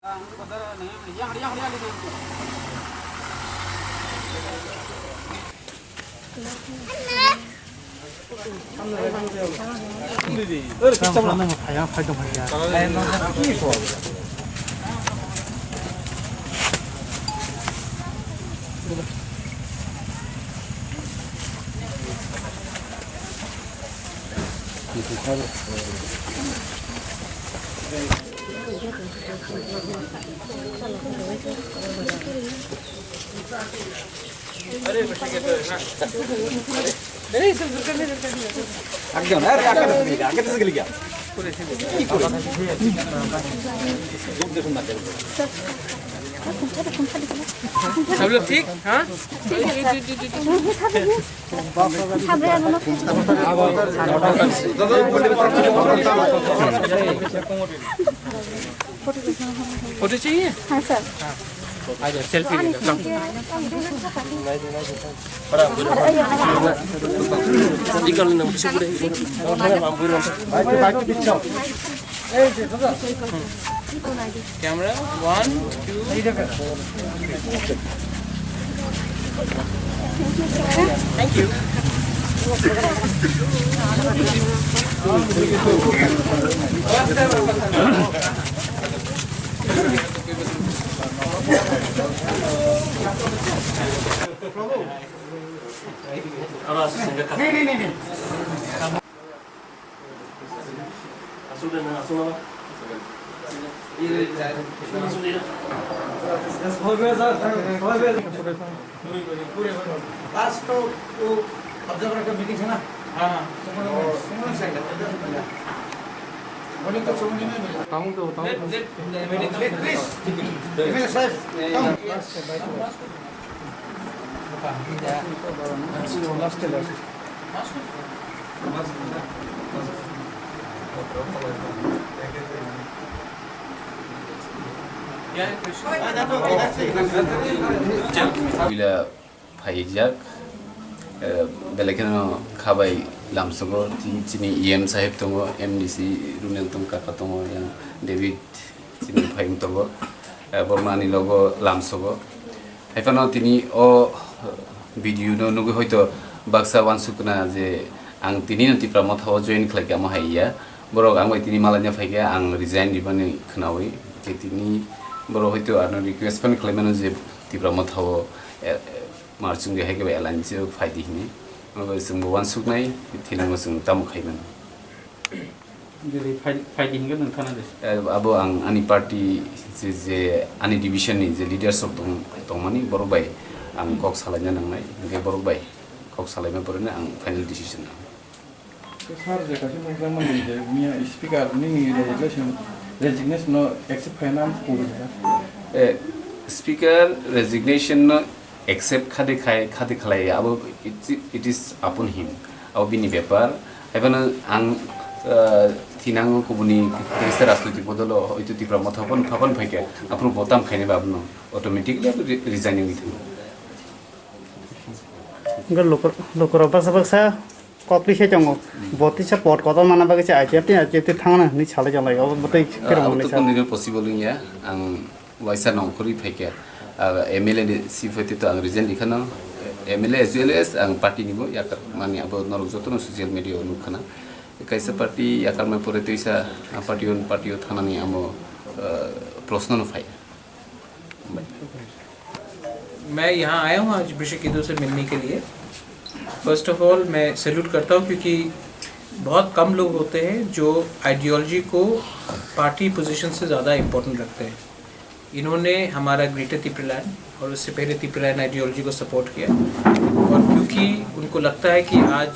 सब लोग ठीक? हाँ फोटो चाहिए? हाँ सर। आ जाओ सेल्फी ले लो। Camera 1 2 thank you. लास्ट तो वो ऑब्जर्वर का मीटिंग है ना। हाँ बोले तो समझ नहीं मिला। बताऊं तो बताऊं प्लीज एमएलए साहब last Bila payjak belakang khabai lamsogo cini EM sahib tongo MDC runel tong kakak tongo yang David cini payung tongo bormani logo lamsogo haifano tini o video no nugu hoito baksa wansukna je ang tini nanti pramot hawa join khlai ama haiya borok ang tini malanya phaiga ang resign dibani khnawi ke tini borok hoito arno request pan khlaimano je tipramot hawa marching ge hege elanji faidi hini sung wansuknai thinang sung tamu khaiman jadi faidi hinga nonthana des abo ang ani party je ani division ni je leaders of tongmani borobai ang kok salanya nangnai ge borobai kok salaiman porena ang final decision sar je kasi program ni je mia speaker ni resignation no accept finance puri speaker resignation no accept khade khalai abo it is upon him abo bini bepar ebana ang tinang kubuni kesa rastoti bodolo oitu tipra mothapon phapon phaike apro botam khaine babno automatically resigning with गर लोकर पासा कपली से चंगो बोती से pot कतो माना बागे से IPF थांगना नि छाले जलाई अब बतै केरो मोने छ तो पॉसिबल या आं वाइसा नखरि फैके एमएलए सिफ होते तो आं रिजन लिखना एमएलए एज वेल एज आं पार्टी निबो या माने अब नरक जतन सोशल मीडिया नुखना कैसे पार्टी या कर्म परे तैसा पार्टी थाना नि आमो प्रश्न न फाइ मैं यहाँ आया हूँ आज अभिषेक ईदो से मिलने के लिए। फर्स्ट ऑफ ऑल मैं सैल्यूट करता हूँ क्योंकि बहुत कम लोग होते हैं जो आइडियोलॉजी को पार्टी पोजीशन से ज़्यादा इम्पोर्टेंट रखते हैं। इन्होंने हमारा ग्रेटर तिपरलैंड और उससे पहले तिपरलैंड आइडियोलॉजी को सपोर्ट किया और क्योंकि उनको लगता है कि आज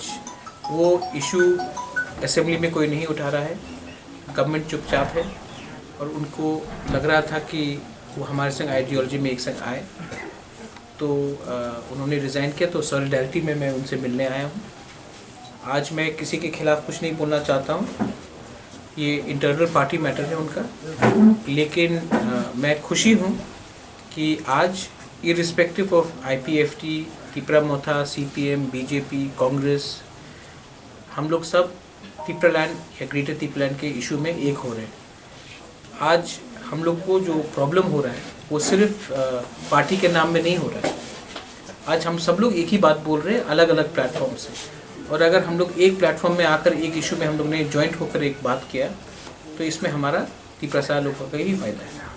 वो इशू असेंबली में कोई नहीं उठा रहा है, गवर्नमेंट चुपचाप है और उनको लग रहा था कि वो हमारे संग आइडियोलॉजी में एक संग आए, तो उन्होंने रिज़ाइन किया। तो सॉलिडारिटी में मैं उनसे मिलने आया हूँ। आज मैं किसी के खिलाफ़ कुछ नहीं बोलना चाहता हूँ, ये इंटरनल पार्टी मैटर है उनका, लेकिन मैं खुशी हूँ कि आज irrespective of IPFT, Tipra Motha, CPM, BJP, Congress, हम लोग सब तिपरालैंड या ग्रेटर तिपरालैंड के इशू में एक हो रहे हैं। आज हम लोग को जो प्रॉब्लम हो रहा है वो सिर्फ पार्टी के नाम में नहीं हो रहा है। आज हम सब लोग एक ही बात बोल रहे हैं अलग अलग प्लेटफॉर्म से, और अगर हम लोग एक प्लेटफॉर्म में आकर एक इशू में हम लोग ने ज्वाइंट होकर एक बात किया तो इसमें हमारा टी प्रसाद लोगों का ही फायदा है।